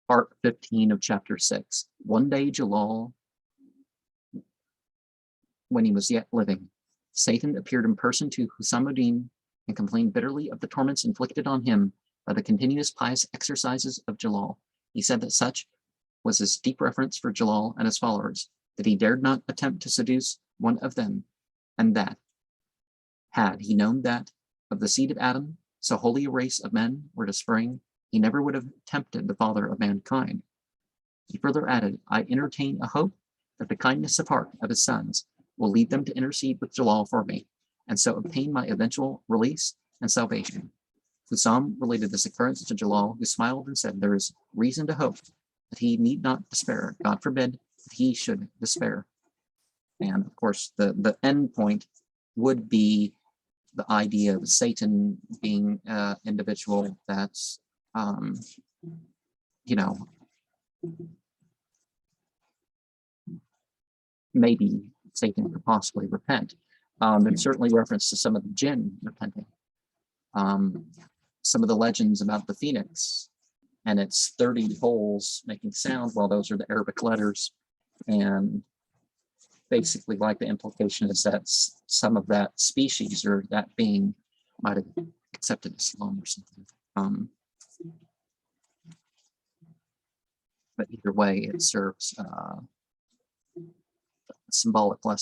part 15 of chapter 6. One day Jalal, when he was yet living, Satan appeared in person to Husamuddin and complained bitterly of the torments inflicted on him by the continuous pious exercises of Jalal. He said that such was his deep reverence for Jalal and his followers, that he dared not attempt to seduce one of them, and that, had he known that of the seed of Adam, so holy a race of men were to spring, he never would have tempted the father of mankind. He further added, I entertain a hope that the kindness of heart of his sons will lead them to intercede with Jalal for me, and so obtain my eventual release and salvation. Husam related this occurrence to Jalal, who smiled and said, there is reason to hope that he need not despair. God forbid that he should despair. And of course, the end point would be the idea of Satan being an individual that's, maybe Satan could possibly repent. There's certainly reference to some of the jinn repenting. Some of the legends about the phoenix and its 30 holes making sound, well, those are the Arabic letters. And basically, like, the implication is that some of that species or that being might have accepted Islam or something. But either way, it serves symbolic lesson.